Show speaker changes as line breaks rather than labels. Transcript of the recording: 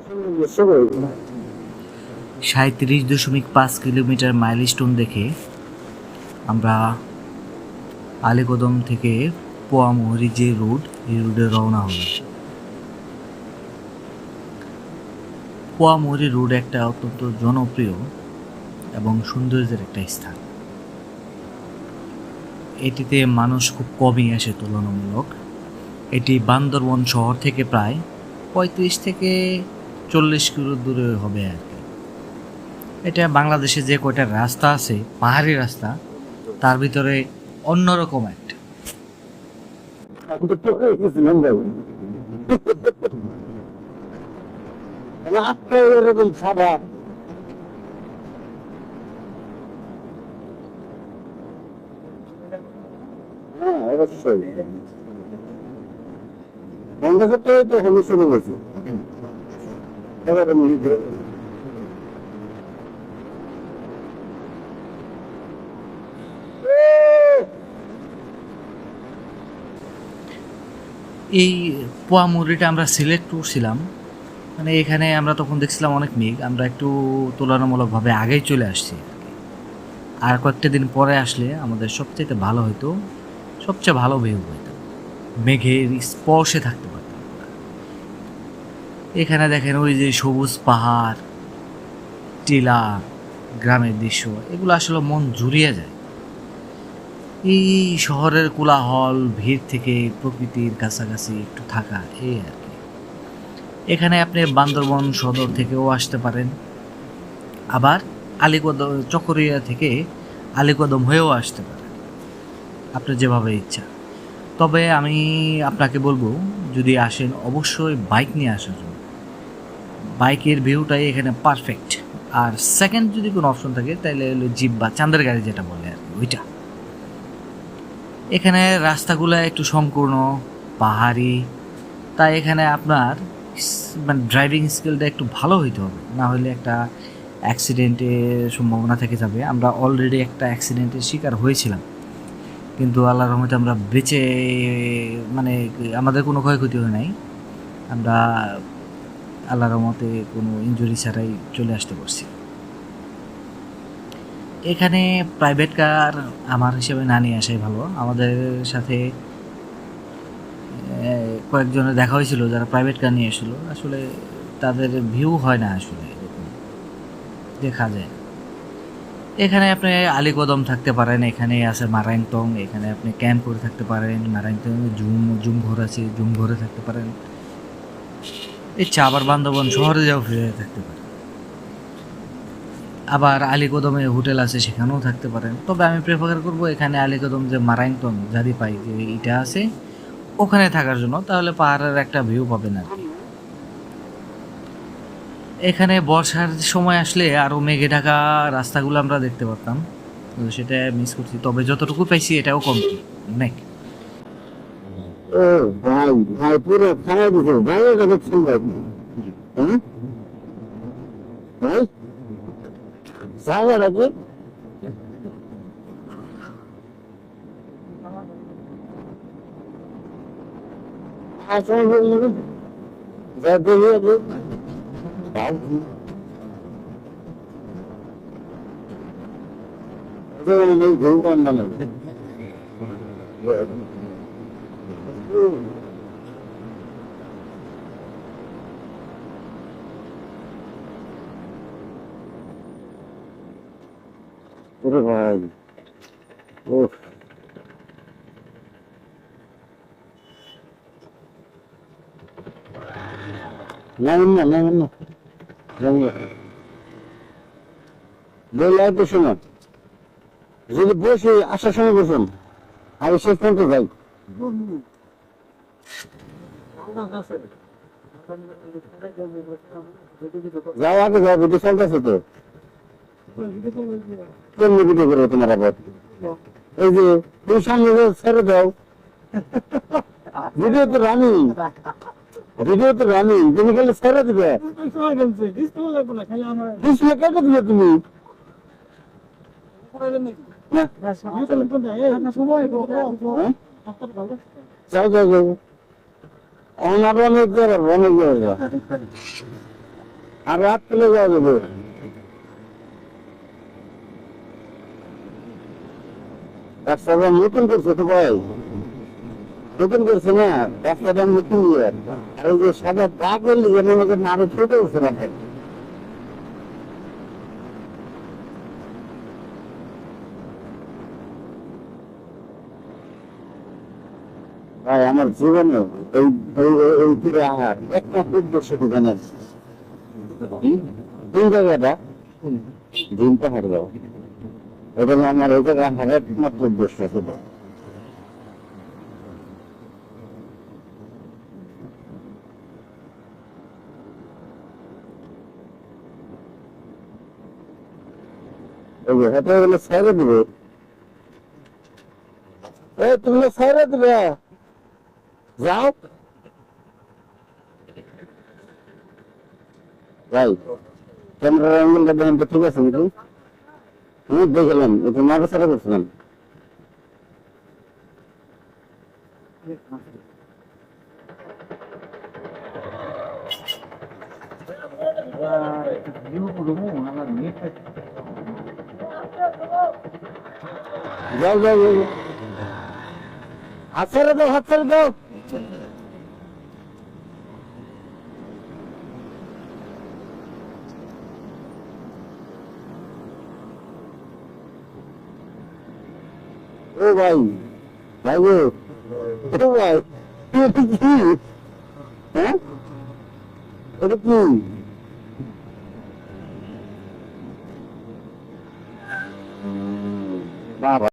37.5 kilometre milestone দেখে আমরা আলীকদম থেকে পোয়ামুহুরী যে রোড, এই রোডে রওনা হলাম। পোয়ামুহুরী রোড একটা অত্যন্ত জনপ্রিয় এবং সৌন্দর্যের একটা স্থান। এটিতে মানুষ খুব কমই আসে তুলনামূলক। এটি বান্দরবন শহর থেকে প্রায় 35 থেকে 40 কিলো দূরে হবে আর কি। এটা বাংলাদেশে যে কয়টা রাস্তা আছে, পাহাড়ি রাস্তা, তার ভিতরে অন্যরকম একটা।
অবশ্যই বন্ধ করতে তো হলুদ শুরু করছি এবারে
এই পোয়ামুহুরীটা আমরা সিলেক্ট করছিলাম, মানে এখানে আমরা তখন দেখছিলাম অনেক মেঘ, আমরা একটু তুলনামূলকভাবে আগেই চলে আসছি আর কয়েকটা দিন পরে আসলে আমাদের সবচেয়ে ভালো হতো, সবচেয়ে ভালো ভিউ হইতো, মেঘের স্পর্শে থাকতে পারতাম। এখানে দেখেন ওই যে সবুজ পাহাড়, টিলা, গ্রামের দৃশ্য, এগুলো আসলে মন জুড়িয়ে যায়। এই শহরের কোলাহল ভিড় থেকে প্রকৃতির কাছাকাছি একটু থাকা, এই আর কি। এখানে আপনি বান্দরবন সদর থেকেও আসতে পারেন, আবার আলীকদম চকরিয়া থেকে আলীকদম হয়েও আসতে পারেন, আপনার যেভাবে ইচ্ছা। তবে আমি আপনাকে বলবো, যদি আসেন অবশ্যই বাইক নিয়ে আসার জন্য। বাইকের ভিউটাই এখানে পারফেক্ট। আর সেকেন্ড যদি কোনো অপশন থাকে তাহলে হলো জিপ বা চাঁদের গাড়ি যেটা বলে আর কি, ওইটা। এখানে রাস্তাগুলো একটু সংকীর্ণ, পাহাড়ি, তাই এখানে আপনার মানে ড্রাইভিং স্কিলটা একটু ভালো হইতে হবে, না হলে একটা অ্যাক্সিডেন্টের সম্ভাবনা থেকে যাবে। আমরা অলরেডি একটা অ্যাক্সিডেন্টের শিকার হয়েছিলাম, কিন্তু আল্লাহর রহমতে আমরা বেঁচে, মানে আমাদের কোনো ক্ষয়ক্ষতি হয় নাই। আমরা আল্লাহর রহমতে কোনো ইনজুরি ছাড়াই চলে আসতে পারছি। এখানে প্রাইভেট কার আমার হিসেবে না নিয়ে আসাই ভালো। আমাদের সাথে কয়েকজনের দেখা হয়েছিল যারা প্রাইভেট কার নিয়ে এসেছিলো, আসলে তাদের ভিউ হয় না আসলে দেখা যায়। এখানে আপনি আলীকদম থাকতে পারেন, এখানে আছে মারাংতং, এখানে আপনি ক্যাম্প করে থাকতে পারেন। মারাংতং জুম ঘর আছে, জুম ঘরে থাকতে পারেন। ইচ্ছা আবার বান্দরবন শহরে যাও ফিরে থাকতে পারেন। আবার আলীকদমে হোটেল আছে, সেখানেও থাকতে পারেন। তবে আমি প্রেফার করব এখানে আলীকদম যে মারাংতং যদি পাই যে এটা আছে, ওখানে থাকার জন্য, তাহলে পাহাড়ের একটা ভিউ পাবেন আর কি। এখানে বর্ষার সময় আসলে আরও মেঘে ঢাকা রাস্তাগুলো আমরা দেখতে পারতাম, সেটা মিস করছি। তবে যতটুকু পাইছি এটাও কম অনেক।
ভাই ভাই পুরো খারাপ দিছে ভাই, এটা দেখছেন ভাই? হ্যাঁ ভাই সাগর আছে আসলে যা দেখে ভাই নেই ঘুম পান না পুরো ভাই। ও নামেন না নামেন না বললে এত সময় যদি বসে আসার সময় বসুন, আমি শেষ পর্যন্ত যাই। যাও আগে যাও, ভিডিও চলতেছে তো। কেমনি ভিডিও করবো তোমার আবার? এই যে তুমি সামনে ছেড়ে দাও, ভিডিও তো রানিং, ভিডিও তো রানিং, তুমি খালি ছেড়ে দিবে। ডিসপ্লে কেটে দিবে তুমি। যাও যাও যাও, অনেক অনেক আর রাত পেলে যাওয়া যাবে। রাস্তাটা নতুন করছে তো ভাই, নতুন করছে না রাস্তাটা নতুন। আর ওই যে সাদা দাগ করলে যেন আমাকে আরো ছোট করছে না। ভাই আমার জীবনে এই এই পুরো আহার একমাত্র উদ্দেশ্য দোকানের কোন জায়গাটা দিন পাহাড় যাও, এটা আমার ওই জায়গা আহার একমাত্র উদ্দেশ্য ছিল। এটা হলো ছেড়ে দেবে, তুমি ছেড়ে দেবে, যাও ভাই। ক্যামেরার অ্যাঙ্গেলটা দেখেন তো ঠিক আছে নাকি? আমি দেখলাম একটু নাড়াচাড়া করছিলাম। যাও যাও যাও, হাত ছেড়ে দাও, হাত ছেড়ে দাও। ও ভাই, ভাই গো, ও ভাই, এটা কি? হ্যাঁ, এটা কি? বাবা